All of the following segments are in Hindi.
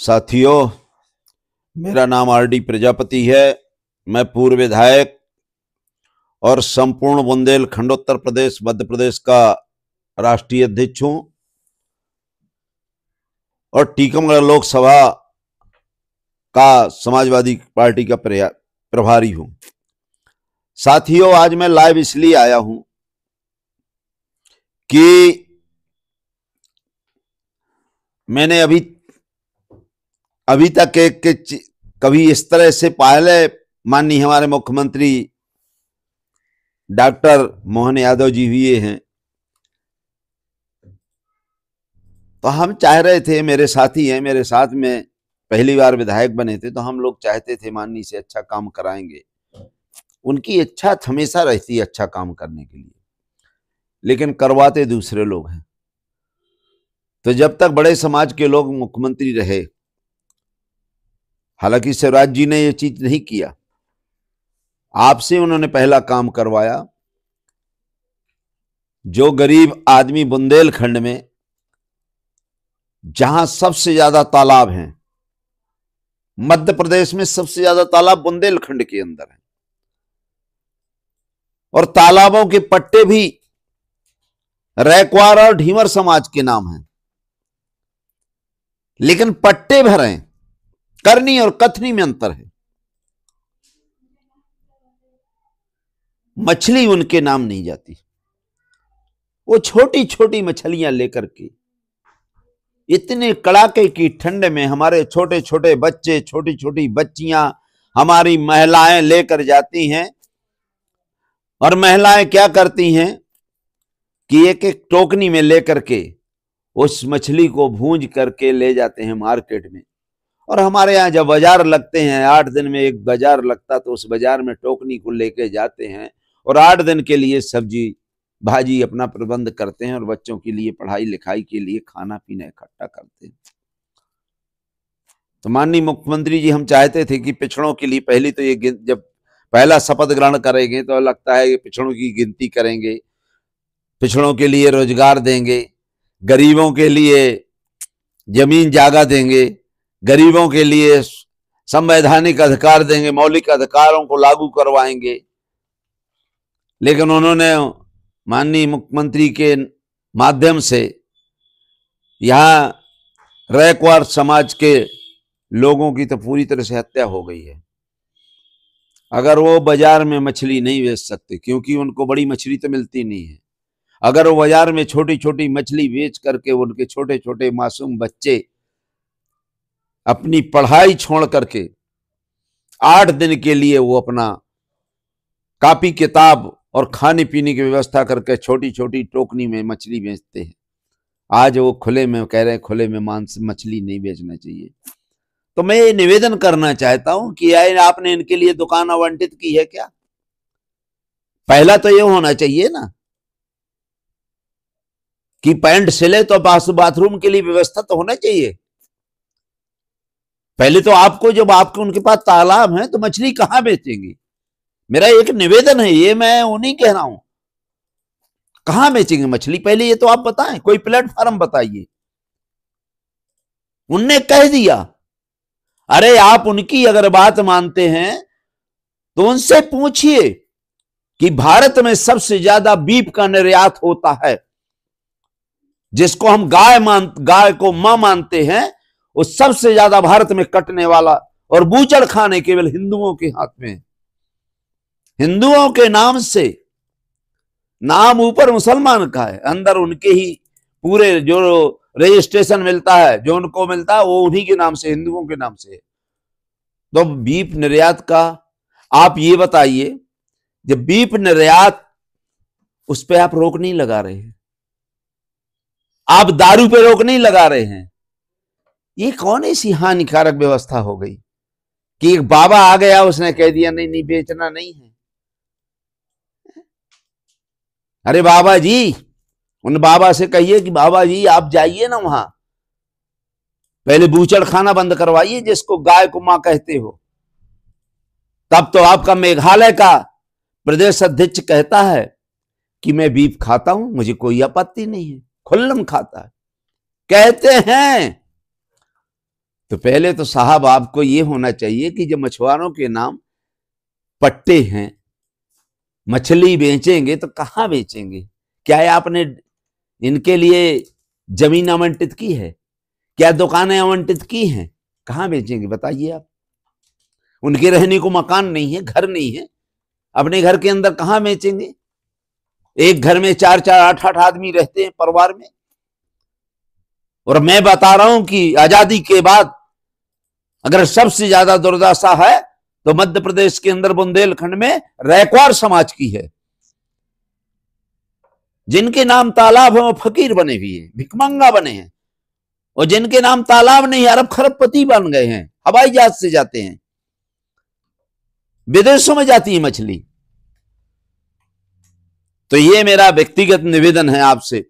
साथियों, मेरा नाम आर.डी. प्रजापति है। मैं पूर्व विधायक और संपूर्ण बुंदेलखंड उत्तर प्रदेश मध्य प्रदेश का राष्ट्रीय अध्यक्ष हूं और टीकमगढ़ लोकसभा का समाजवादी पार्टी का प्रभारी हूं। साथियों, आज मैं लाइव इसलिए आया हूं कि मैंने अभी तक कभी इस तरह से पहले माननीय हमारे मुख्यमंत्री डॉक्टर मोहन यादव जी हुए हैं, तो हम चाह रहे थे, मेरे साथी हैं, मेरे साथ में पहली बार विधायक बने थे, तो हम लोग चाहते थे माननीय से अच्छा काम कराएंगे। उनकी इच्छा हमेशा रहती है अच्छा काम करने के लिए, लेकिन करवाते दूसरे लोग हैं। तो जब तक बड़े समाज के लोग मुख्यमंत्री रहे, हालांकि शिवराज जी ने ये चीज नहीं किया, आपसे उन्होंने पहला काम करवाया। जो गरीब आदमी बुंदेलखंड में, जहां सबसे ज्यादा तालाब हैं, मध्य प्रदेश में सबसे ज्यादा तालाब बुंदेलखंड के अंदर है, और तालाबों के पट्टे भी रैकवार और ढीमर समाज के नाम हैं, लेकिन पट्टे भरे, करनी और कथनी में अंतर है। मछली उनके नाम नहीं जाती। वो छोटी छोटी मछलियां लेकर के इतने कड़ाके की ठंड में हमारे छोटे छोटे बच्चे, छोटी छोटी बच्चियां, हमारी महिलाएं लेकर जाती हैं। और महिलाएं क्या करती हैं कि एक एक टोकनी में लेकर के उस मछली को भूंज करके ले जाते हैं मार्केट में। और हमारे यहाँ जब बाजार लगते हैं, 8 दिन में एक बाजार लगता, तो उस बाजार में टोकनी को लेके जाते हैं और 8 दिन के लिए सब्जी भाजी अपना प्रबंध करते हैं और बच्चों के लिए पढ़ाई लिखाई के लिए खाना पीना इकट्ठा करते हैं। तो माननीय मुख्यमंत्री जी, हम चाहते थे कि पिछड़ों के लिए पहली तो ये जब पहला शपथ ग्रहण करेंगे तो लगता है कि पिछड़ों की गिनती करेंगे, पिछड़ों के लिए रोजगार देंगे, गरीबों के लिए जमीन जागा देंगे, गरीबों के लिए संवैधानिक अधिकार देंगे, मौलिक अधिकारों को लागू करवाएंगे। लेकिन उन्होंने माननीय मुख्यमंत्री के माध्यम से यहां रैकवार समाज के लोगों की तो पूरी तरह से हत्या हो गई है। अगर वो बाजार में मछली नहीं बेच सकते, क्योंकि उनको बड़ी मछली तो मिलती नहीं है, अगर वो बाजार में छोटी छोटी मछली बेच करके उनके छोटे छोटे मासूम बच्चे अपनी पढ़ाई छोड़ करके 8 दिन के लिए वो अपना कॉपी किताब और खाने पीने की व्यवस्था करके छोटी छोटी टोकनी में मछली बेचते हैं, आज वो खुले में कह रहे हैं खुले में मांस मछली नहीं बेचना चाहिए। तो मैं ये निवेदन करना चाहता हूं कि आपने इनके लिए दुकान आवंटित की है क्या? पहला तो ये होना चाहिए ना कि पैंट सिले तो बाथरूम के लिए व्यवस्था तो होना चाहिए। पहले तो आपको, जब आपके उनके पास तालाब है तो मछली कहां बेचेंगे? मेरा एक निवेदन है, ये मैं उन्हीं कह रहा हूं, कहां बेचेंगे मछली? पहले ये तो आप बताएं, कोई प्लेटफॉर्म बताइए। उनने कह दिया। अरे आप उनकी अगर बात मानते हैं तो उनसे पूछिए कि भारत में सबसे ज्यादा बीफ का निर्यात होता है, जिसको हम गाय को मां मानते हैं, वो सबसे ज्यादा भारत में कटने वाला और बूचड़ खाने केवल हिंदुओं के हाथ में है। हिंदुओं के नाम से, नाम ऊपर मुसलमान का है, अंदर उनके ही पूरे जो रजिस्ट्रेशन मिलता है, जो उनको मिलता है, वो उन्हीं के नाम से, हिंदुओं के नाम से है। तो बीफ निर्यात का आप ये बताइए, जब बीफ निर्यात, उस पर आप रोक नहीं लगा रहे हैं, आप दारू पे रोक नहीं लगा रहे हैं, ये कौन ऐसी हानिकारक व्यवस्था हो गई कि एक बाबा आ गया, उसने कह दिया नहीं नहीं बेचना नहीं है? अरे बाबा जी, उन बाबा से कहिए कि बाबा जी आप जाइए ना वहां, पहले बूचड़ खाना बंद करवाइए, जिसको गाय को मां कहते हो। तब तो आपका मेघालय का प्रदेश अध्यक्ष कहता है कि मैं बीफ खाता हूं, मुझे कोई आपत्ति नहीं है, खुल्लम खाता है, कहते हैं। तो पहले तो साहब आपको ये होना चाहिए कि जब मछुआरों के नाम पट्टे हैं, मछली बेचेंगे तो कहां बेचेंगे? क्या है आपने इनके लिए जमीन आवंटित की है? क्या दुकानें आवंटित की हैं? कहां बेचेंगे बताइए आप? उनके रहने को मकान नहीं है, घर नहीं है, अपने घर के अंदर कहां बेचेंगे? एक घर में 4-4, 8-8 आदमी रहते हैं परिवार में। और मैं बता रहा हूं कि आजादी के बाद अगर सबसे ज्यादा दुर्दशा है तो मध्य प्रदेश के अंदर बुंदेलखंड में रैक्वार समाज की है, जिनके नाम तालाब है वो फकीर बने हुए हैं, भिकमंगा बने हैं। और जिनके नाम तालाब नहीं, अरब खरबपति बन गए हैं, हवाई जहाज से जाते हैं, विदेशों में जाती है मछली। तो ये मेरा व्यक्तिगत निवेदन है आपसे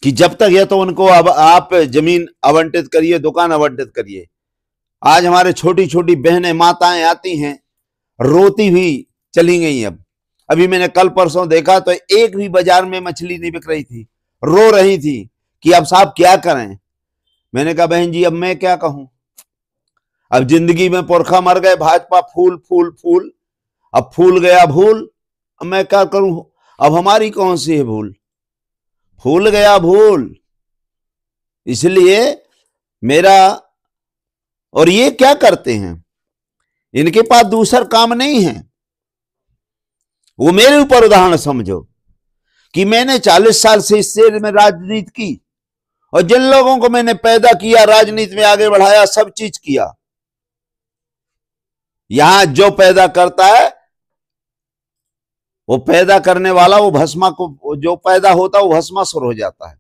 कि जब तक है तो उनको अब आप जमीन आवंटित करिए, दुकान आवंटित करिए। आज हमारे छोटी छोटी बहनें माताएं आती हैं रोती हुई चली गई। अब अभी मैंने कल परसों देखा तो एक भी बाजार में मछली नहीं बिक रही थी, रो रही थी कि अब साहब क्या करें। मैंने कहा बहन जी अब मैं क्या कहूं, अब जिंदगी में पुरखा मर गए, भाजपा फूल फूल फूल, अब फूल गया भूल, अब मैं क्या करूं? अब हमारी कौन सी है भूल? फूल गया भूल। इसलिए मेरा, और ये क्या करते हैं, इनके पास दूसरा काम नहीं है। वो मेरे ऊपर उदाहरण समझो कि मैंने 40 साल से इस शहर में राजनीति की, और जिन लोगों को मैंने पैदा किया, राजनीति में आगे बढ़ाया, सब चीज किया। यहां जो पैदा करता है वो पैदा करने वाला, वो भस्मा को, जो पैदा होता वो भस्मासुर हो जाता है।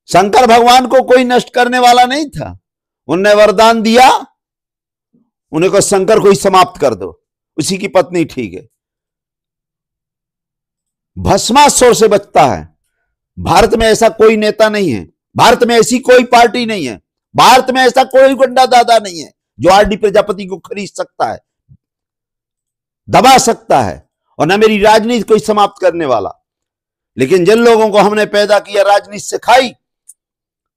शंकर भगवान को कोई नष्ट करने वाला नहीं था, उनने वरदान दिया, उन्हें को शंकर को ही समाप्त कर दो, उसी की पत्नी ठीक है। भस्मासुर से बचता है। भारत में ऐसा कोई नेता नहीं है, भारत में ऐसी कोई पार्टी नहीं है, भारत में ऐसा कोई गुंडा दादा नहीं है जो आरडी प्रजापति को खरीद सकता है, दबा सकता है, और न मेरी राजनीति को समाप्त करने वाला। लेकिन जिन लोगों को हमने पैदा किया, राजनीति सिखाई,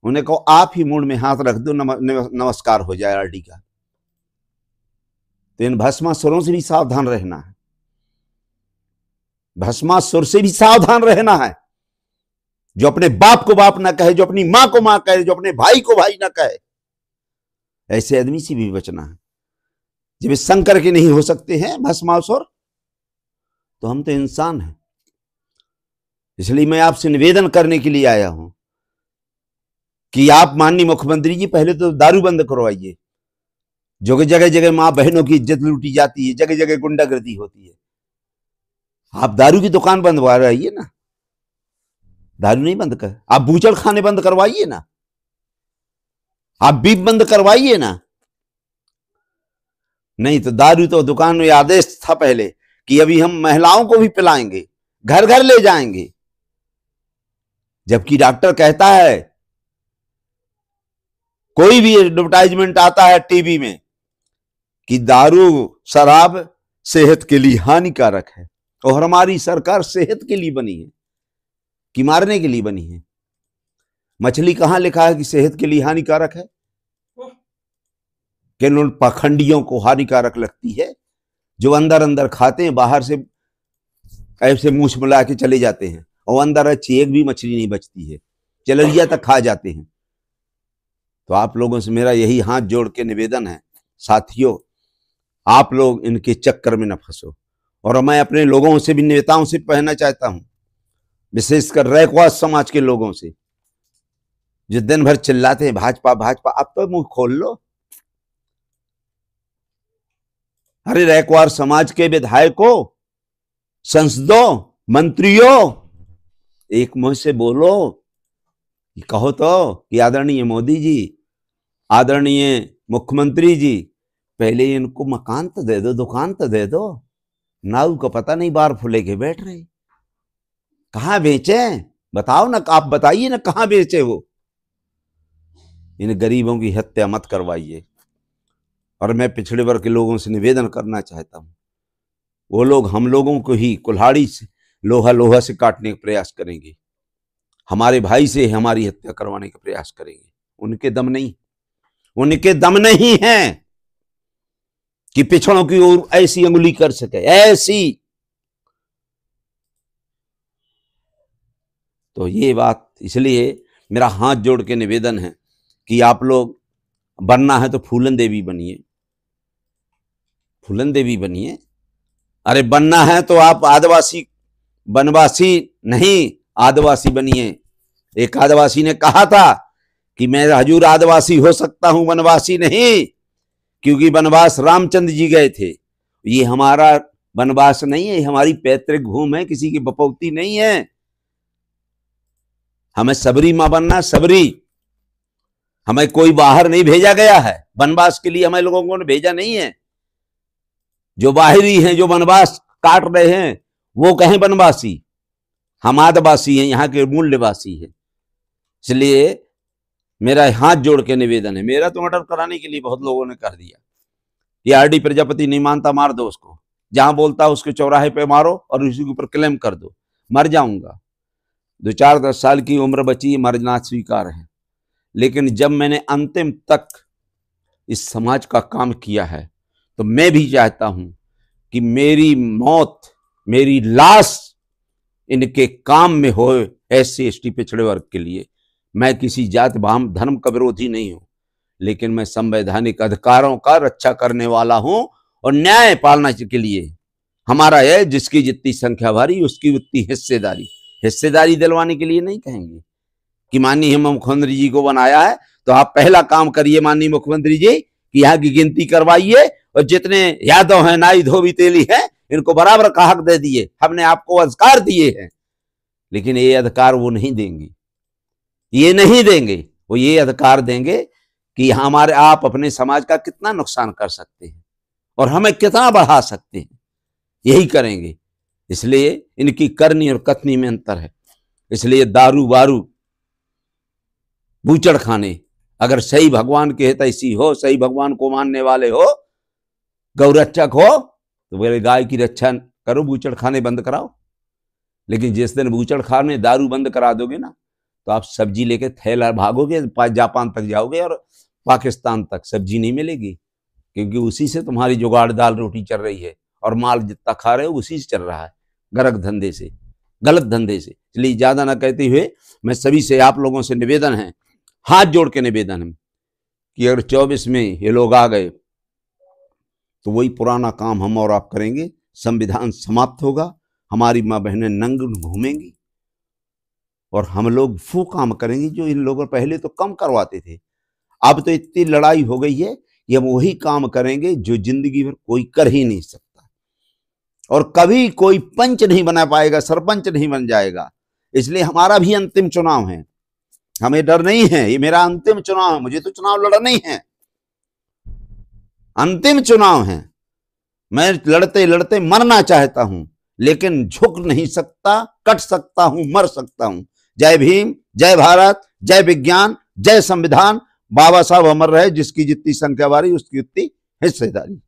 उन्हें को आप ही मुंड में हाथ रख दो, नमस्कार हो जाए आरडी का। तो इन भस्मासुरों से भी सावधान रहना है, भस्मासुर से भी सावधान रहना है, जो अपने बाप को बाप ना कहे, जो अपनी मां को मां कहे, जो अपने भाई को भाई ना कहे, ऐसे आदमी से भी बचना है। जब शंकर के नहीं हो सकते हैं भस्मासुर, तो हम तो इंसान हैं। इसलिए मैं आपसे निवेदन करने के लिए आया हूं कि आप माननीय मुख्यमंत्री जी पहले तो दारू बंद करवाइए। जो कि जगह जगह मां बहनों की इज्जत लूटी जाती है, जगह जगह गुंडागर्दी होती है। आप दारू की दुकान बंद करवाइए ना, दारू नहीं बंद कर, आप बूचड़ खाने बंद करवाइए ना, आप बीफ बंद करवाइए ना। नहीं तो दारू तो दुकान में आदेश था पहले कि अभी हम महिलाओं को भी पिलाएंगे, घर घर ले जाएंगे, जबकि डॉक्टर कहता है, कोई भी एडवर्टाइजमेंट आता है टीवी में कि दारू शराब सेहत के लिए हानिकारक है, और हमारी सरकार सेहत के लिए बनी है कि मारने के लिए बनी है? मछली कहां लिखा है कि सेहत के लिए हानिकारक है? कि उन पाखंडियों को हानिकारक लगती है जो अंदर अंदर खाते हैं, बाहर से ऐसे मुंह मिला के चले जाते हैं, और अंदर अच्छी एक भी मछली नहीं बचती है, चलरिया तक खा जाते हैं। तो आप लोगों से मेरा यही हाथ जोड़ के निवेदन है, साथियों आप लोग इनके चक्कर में न फंसो। और मैं अपने लोगों से भी, नेताओं से कहना चाहता हूं, विशेषकर रैक्वा समाज के लोगों से, जो दिन भर चिल्लाते हैं भाजपा भाजपा, अब तो मुंह खोल लो। अरे रैक्वार समाज के विधायकों, सांसदों, मंत्रियों, एक मुंह से बोलो, कहो तो कि आदरणीय मोदी जी, आदरणीय मुख्यमंत्री जी, पहले इनको मकान तो दे दो, दुकान तो दे दो। नाऊ को पता नहीं बार फुले के बैठ रहे, कहां बेचे बताओ ना, आप बताइए ना कहां बेचे वो। इन गरीबों की हत्या मत करवाइए। और मैं पिछड़े वर्ग के लोगों से निवेदन करना चाहता हूं, वो लोग हम लोगों को ही कुल्हाड़ी से, लोहा लोहा से काटने का प्रयास करेंगे, हमारे भाई से हमारी हत्या करवाने का प्रयास करेंगे। उनके दम नहीं, उनके दम नहीं है कि पिछड़ों की ओर ऐसी अंगुली कर सके, ऐसी। तो ये बात, इसलिए मेरा हाथ जोड़ के निवेदन है कि आप लोग बनना है तो फूलन देवी बनिए, फूलन देवी बनिए। अरे बनना है तो आप आदिवासी, वनवासी नहीं, आदिवासी बनिए। एक आदिवासी ने कहा था कि मैं हजूर आदिवासी हो सकता हूं, वनवासी नहीं, क्योंकि वनवास रामचंद्र जी गए थे। ये हमारा वनवास नहीं है, हमारी पैतृक भूमि है, किसी की बपौती नहीं है। हमें सबरी मां बनना, सबरी। हमें कोई बाहर नहीं भेजा गया है वनवास के लिए, हमें लोगों को भेजा नहीं है। जो बाहरी हैं, जो वनवास काट रहे हैं, वो कहें वनवासी, हम आदिवासी हैं, यहाँ के मूल निवासी है। इसलिए मेरा हाथ जोड़ के निवेदन है। मेरा तो मर्डर कराने के लिए बहुत लोगों ने कर दिया। ये आरडी प्रजापति नहीं मानता, मार दो उसको, जहां बोलता उसके चौराहे पे मारो और उसी के ऊपर क्लेम कर दो। मर जाऊंगा, 2-4-10 साल की उम्र बची, मरना स्वीकार है। लेकिन जब मैंने अंतिम तक इस समाज का काम किया है, तो मैं भी चाहता हूं कि मेरी मौत, मेरी लाश इनके काम में हो, SC ST पिछड़े वर्ग के लिए। मैं किसी जात भाम धर्म का विरोधी नहीं हूं, लेकिन मैं संवैधानिक अधिकारों का रक्षा करने वाला हूं और न्याय पालना के लिए हमारा है। जिसकी जितनी संख्या भारी उसकी उतनी हिस्सेदारी। हिस्सेदारी दिलवाने के लिए नहीं कहेंगे कि माननीय मुख्यमंत्री जी को बनाया है तो आप पहला काम करिए माननीय मुख्यमंत्री जी कि यहाँ की गिनती करवाइए और जितने यादव हैं, नाई, धोबी, तेली हैं, इनको बराबर का हक दे दिए। हमने आपको अधिकार दिए हैं, लेकिन ये अधिकार वो नहीं देंगे, ये नहीं देंगे। वो ये अधिकार देंगे कि हमारे आप अपने समाज का कितना नुकसान कर सकते हैं और हमें कितना बढ़ा सकते हैं, यही करेंगे। इसलिए इनकी करनी और कथनी में अंतर है। इसलिए दारू वारू बूचड़ खाने, अगर सही भगवान के हितैषी हो, सही भगवान को मानने वाले हो, गौरक्षक हो, तो बोले गाय की रक्षा करो, बूचड़ खाने बंद कराओ। लेकिन जिस दिन बूचड़ खाने दारू बंद करा दोगे ना, तो आप सब्जी लेके थैला भागोगे, जापान तक जाओगे और पाकिस्तान तक सब्जी नहीं मिलेगी, क्योंकि उसी से तुम्हारी जुगाड़ दाल रोटी चल रही है और माल जितना खा रहे हो उसी से चल रहा है, गलत धंधे से, गलत धंधे से। इसलिए ज्यादा ना कहते हुए मैं सभी से, आप लोगों से निवेदन है, हाथ जोड़ के निवेदन है कि अगर 24 में ये लोग आ गए तो वही पुराना काम हम और आप करेंगे। संविधान समाप्त होगा, हमारी माँ बहनें नंग घूमेंगी और हम लोग वो काम करेंगे जो इन लोगों पहले तो कम करवाते थे। अब तो इतनी लड़ाई हो गई है कि हम वही काम करेंगे जो जिंदगी भर कोई कर ही नहीं सकता और कभी कोई पंच नहीं बना पाएगा, सरपंच नहीं बन जाएगा। इसलिए हमारा भी अंतिम चुनाव है, हमें डर नहीं है, ये मेरा अंतिम चुनाव है। मुझे तो चुनाव लड़ना ही है, अंतिम चुनाव है। मैं लड़ते लड़ते मरना चाहता हूं, लेकिन झुक नहीं सकता, कट सकता हूं, मर सकता हूं। जय भीम, जय भारत, जय विज्ञान, जय संविधान। बाबा साहब अमर रहे, जिसकी जितनी संख्या बारी उसकी उतनी हिस्सेदारी।